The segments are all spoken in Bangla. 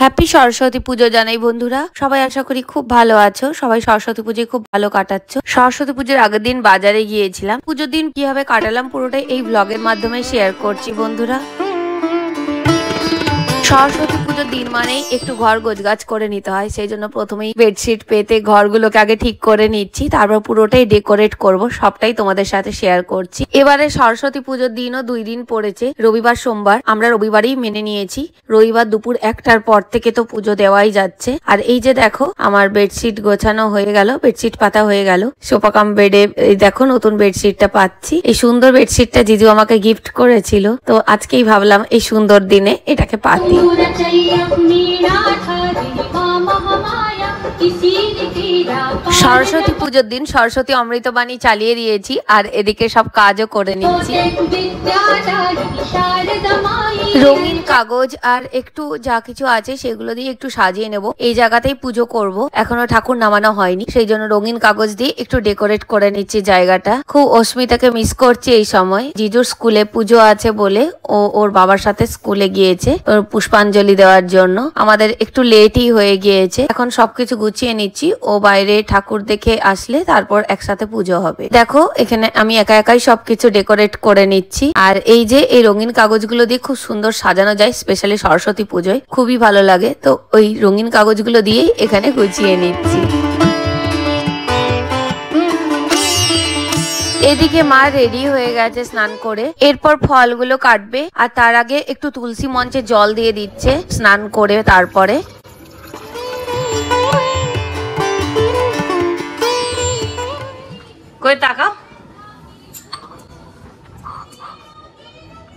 হ্যাপি সরস্বতী পুজো জানাই বন্ধুরা। সবাই আশা করি খুব ভালো আছো। সবাই সরস্বতী পুজোয় খুব ভালো কাটাচ্ছ। সরস্বতী পুজোর আগের দিন বাজারে গিয়েছিলাম। পুজোর দিন কিভাবে কাটালাম পুরোটাই এই ব্লগের মাধ্যমে শেয়ার করছি বন্ধুরা। সরস্বতী পুজোর দিন মানেই একটু ঘর গোছগাছ করে নিতে হয়, সেই জন্য প্রথমেই বেডশিট পেতে ঘরগুলোকে আগে ঠিক করে নিচ্ছি, তারপর পুরোটাই ডেকোরেট করব, সবটাই তোমাদের সাথে শেয়ার করছি। এবারে সরস্বতী পুজোর দিনও 2 দিন পড়েছে, রবিবার সোমবার। আমরা রবিবারই মেনে নিয়েছি। রবিবার দুপুর 1টার পর থেকে তো পুজো দেওয়াই যাচ্ছে। আর এই যে দেখো আমার বেডশিট গোছানো হয়ে গেল, বেডশিট পাতা হয়ে গেল। সোফা কাম বেডে এই দেখো নতুন বেডশিটটা পাচ্ছি। এই সুন্দর বেডশিটটা জিজু আমাকে গিফট করেছিল, তো আজকেই ভাবলাম এই সুন্দর দিনে এটাকে পাতি। সরস্বতী পুজোর দিন সরস্বতী অমৃতবাণী চালিয়ে দিয়েছি, আর এদিকে সব কাজও করে নিচ্ছি। রঙিন কাগজ আর একটু যা কিছু আছে সেগুলো দিয়ে একটু সাজিয়ে নেব। এই জায়গাতেই পুজো করব, এখনো ঠাকুর নামানো হয়নি, সেই জন্য রঙিন কাগজ দিয়ে একটু ডেকোরেট করে নিচ্ছি জায়গাটা। খুব অস্মিতাকে মিস করছি এই সময়। জিজুর স্কুলে পুজো আছে বলে ও ওর বাবার সাথে স্কুলে গিয়েছে ওর পুষ্পাঞ্জলি দেওয়ার জন্য। আমাদের একটু লেটই হয়ে গিয়েছে। এখন সবকিছু গুছিয়ে নিচ্ছি, ও বাইরে ঠাকুর দেখে আসলে তারপর একসাথে পুজো হবে। দেখো এখানে আমি একা একাই সবকিছু ডেকোরেট করে নিচ্ছি। আর এই যে এই রঙিন কাগজগুলো দিয়ে খুব সুন্দর সাজানো যায়, স্পেশালি সরস্বতী পুজোয় খুবই ভালো লাগে। তো ওই রঙিন কাগজগুলো দিয়েই এখানে গুছিয়ে নিচ্ছি। এদিকে মা রেডি হয়ে গেছে স্নান করে, এরপর ফলগুলো কাটবে। আর তার আগে একটু তুলসী মঞ্চে জল দিয়ে দিচ্ছে স্নান করে। তারপরে কই তাকাও,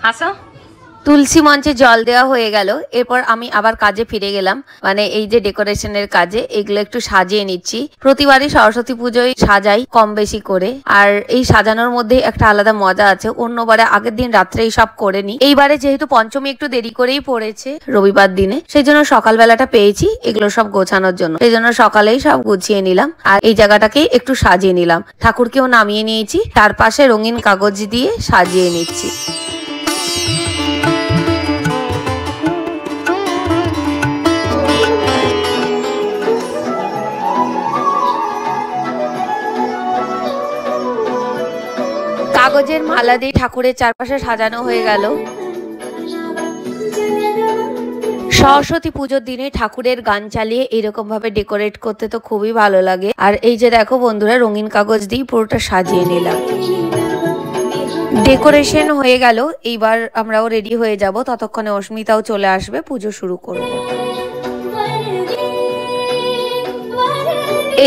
হাসো। তুলসী মঞ্চে জল দেওয়া হয়ে গেল, এরপর আমি আবার কাজে ফিরে গেলাম, মানে এই যে ডেকোরেশনের কাজে। এগুলো একটু সাজিয়ে নিচ্ছি। প্রতিবারই সরস্বতী পুজোয় সাজাই কম বেশি করে, আর এই সাজানোর মধ্যে একটা আলাদা মজা আছে। অন্যবারে আগের দিন রাত্রেই সব করে নি, এইবারে যেহেতু পঞ্চমী একটু দেরি করেই পড়েছে রবিবার দিনে, সেই জন্য সকালবেলাটা পেয়েছি এগুলো সব গোছানোর জন্য, সেই জন্য সকালেই সব গুছিয়ে নিলাম। আর এই জায়গাটাকেই একটু সাজিয়ে নিলাম। ঠাকুরকেও নামিয়ে নিয়েছি, তার পাশে রঙিন কাগজ দিয়ে সাজিয়ে নিচ্ছি। কাগজের মালা দিয়ে ঠাকুরের চারপাশে সাজানো হয়ে গেল। সরস্বতী পুজোর দিনে ঠাকুরের গান চালিয়ে এরকম ভাবে ডেকোরেট করতে তো খুবই ভালো লাগে। আর এই যে দেখো বন্ধুরা রঙিন কাগজ দিয়ে পুরোটা সাজিয়ে নিলাম। ডেকোরেশন হয়ে গেল, এইবার আমরাও রেডি হয়ে যাব। ততক্ষণে অস্মিতাও চলে আসবে, পুজো শুরু করব।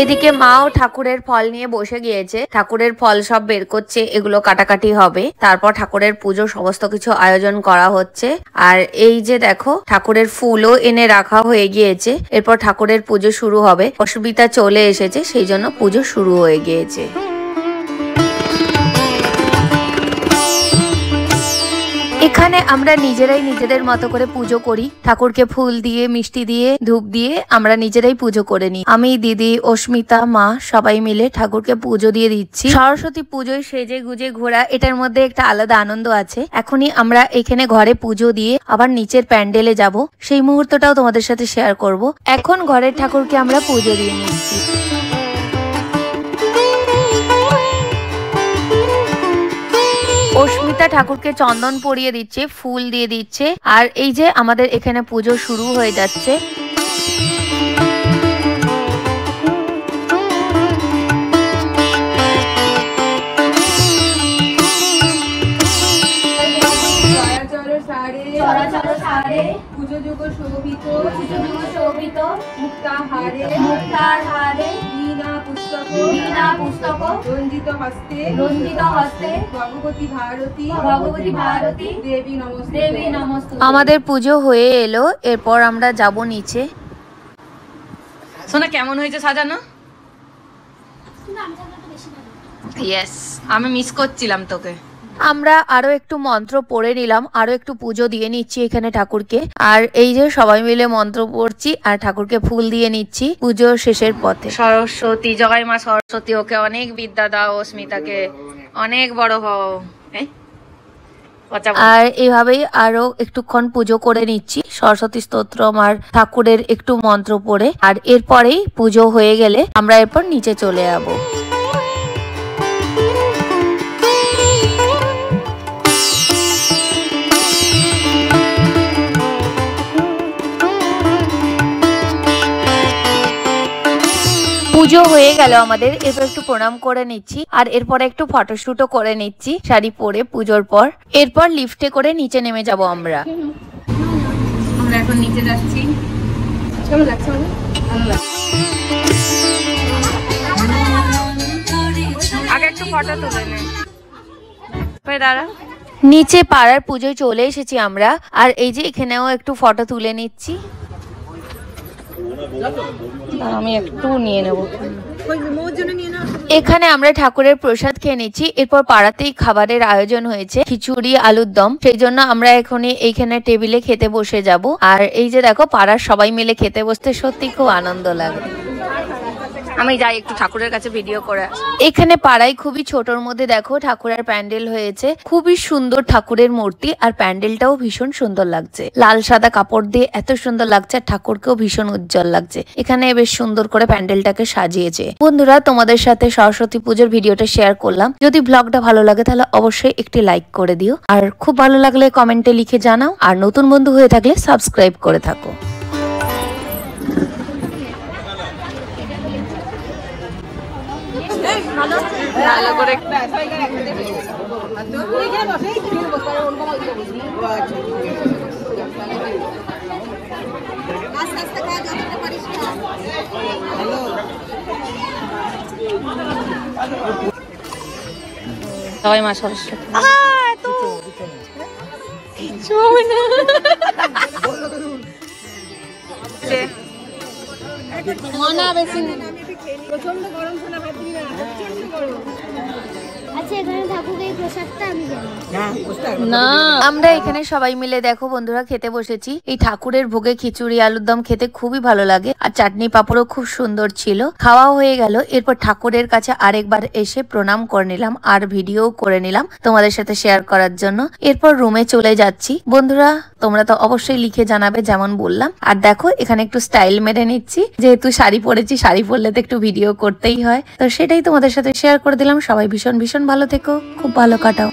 এদিকে মাও ঠাকুরের ফল নিয়ে বসে গিয়েছে, ঠাকুরের ফল সব বের করছে, এগুলো কাটাকাটি হবে। তারপর ঠাকুরের পুজো সমস্ত কিছু আয়োজন করা হচ্ছে। আর এই যে দেখো ঠাকুরের ফুলও এনে রাখা হয়ে গিয়েছে, এরপর ঠাকুরের পুজো শুরু হবে। অসুবিধা চলে এসেছে, সেই জন্য পুজো শুরু হয়ে গিয়েছে। এখানে আমরা নিজেরাই নিজেদের মতো করে পুজো করি। ঠাকুরকে ফুল দিয়ে, মিষ্টি দিয়ে, ধূপ দিয়ে আমরা নিজেরাই পুজো করে নিই। আমি, দিদি, অস্মিতা, মা সবাই মিলে ঠাকুরকে পুজো দিয়ে দিচ্ছি। সরস্বতী পুজোয় সেজে গুজে ঘোরা, এটার মধ্যে একটা আলাদা আনন্দ আছে। এখনই আমরা এখানে ঘরে পুজো দিয়ে আবার নিচের প্যান্ডেলে যাব, সেই মুহূর্তটাও তোমাদের সাথে শেয়ার করব। এখন ঘরের ঠাকুরকে আমরা পুজো দিয়ে নিচ্ছি। অস্মিতা ঠাকুরকে চন্দন পরিয়ে দিচ্ছে, ফুল দিয়ে দিচ্ছে। আর এই যে আমাদের এখানে পুজো শুরু হয়ে যাচ্ছে। আমাদের পুজো হয়ে এলো, এরপর আমরা যাব নিচে। সোনা কেমন হয়েছে সাজানো? ইয়েস, আমি মিস করছিলাম তোকে। আমরা আরো একটু মন্ত্র পড়ে নিলাম, আরো একটু পুজো দিয়ে নিচ্ছি এখানে ঠাকুরকে। আর এই যে সবাই মিলে মন্ত্র পড়ছি আর ঠাকুরকে ফুল দিয়ে নিচ্ছি পুজো শেষের পথে। সরস্বতী, জগাই মা সরস্বতী, ওকে অনেক বিদ্যা দাও, অস্মিতাকে অনেক বড় হও। আর এভাবেই আরো একটুক্ষণ পুজো করে নিচ্ছি সরস্বতী স্তোত্রম আর ঠাকুরের একটু মন্ত্র পড়ে। আর এরপরেই পুজো হয়ে গেলে আমরা এরপর নিচে চলে যাবো। পুজো হয়ে গেল আমাদের, এরপর একটু প্রণাম করে নিচ্ছি আর এরপরে একটু ফটোশুটও করে নিচ্ছি শাড়ি পরে পুজোর পর। এরপর লিফটে করে নিচে নেমে যাব আমরা এখন নিচে যাচ্ছি। কেমন লাগছে? ভালো লাগছে। আগে একটু ফটো তুলে নে দাঁড়া। নিচে পাড়ার পুজোয় চলে এসেছি আমরা, আর এই যে এখানেও একটু ফটো তুলে নিচ্ছি। আমি একটু নিয়ে নেব। এখানে আমরা ঠাকুরের প্রসাদ খেয়ে নিচ্ছি। এরপর পাড়াতেই খাবারের আয়োজন হয়েছে, খিচুড়ি আলুর দম। সেই জন্য আমরা এখনই এইখানে টেবিলে খেতে বসে যাব। আর এই যে দেখো পাড়ার সবাই মিলে খেতে বসতে সত্যি খুব আনন্দ লাগে। আমি যাই একটু ঠাকুরের কাছে ভিডিও করে। এখানে পাড়ায় খুবই ছোটর মধ্যে দেখো ঠাকুরের প্যান্ডেল হয়েছে, খুবই সুন্দর ঠাকুরের মূর্তি। আর প্যান্ডেলটাও ভীষণ সুন্দর লাগছে, লাল সাদা কাপড় দিয়ে এত সুন্দর লাগছে, আর ঠাকুরকেও ভীষণ উজ্জ্বল লাগছে। এখানে বেশ সুন্দর করে প্যান্ডেলটাকে সাজিয়েছে। বন্ধুরা, তোমাদের সাথে সরস্বতী পুজোর ভিডিওটা শেয়ার করলাম। যদি ব্লগটা ভালো লাগে তাহলে অবশ্যই একটি লাইক করে দিও, আর খুব ভালো লাগলে কমেন্টে লিখে জানাও, আর নতুন বন্ধু হয়ে থাকলে সাবস্ক্রাইব করে থাকো। ভালো করে সবাই মা সরস্বতী। প্রচন্ড গরম শোনা পাচ্ছি না, প্রচন্ড গরম। আচ্ছা, এখানে ঠাকুরের এই প্রসাদটা আমি জানি না। আমরা এখানে সবাই মিলে দেখো বন্ধুরা খেতে বসেছি। এই ঠাকুরের ভোগে খিচুড়ি আলুর দম খেতে খুবই ভালো লাগে, আর চাটনি পাঁপড়ও খুব সুন্দর ছিল। খাওয়া হয়ে গেল, এরপর ঠাকুরের কাছে আরেকবার এসে প্রণাম করে নিলাম আর ভিডিও করে নিলাম তোমাদের সাথে শেয়ার করার জন্য। এরপর রুমে চলে যাচ্ছি। বন্ধুরা, তোমরা তো অবশ্যই লিখে জানাবে যেমন বললাম। আর দেখো এখানে একটু স্টাইল মেরে নিচ্ছি, যেহেতু শাড়ি পরেছি, শাড়ি পরলে তো একটু ভিডিও করতেই হয়, তো সেটাই তোমাদের সাথে শেয়ার করে দিলাম। সবাই ভীষণ ভীষণ ভালো থেকো, খুব ভালো কাটাও।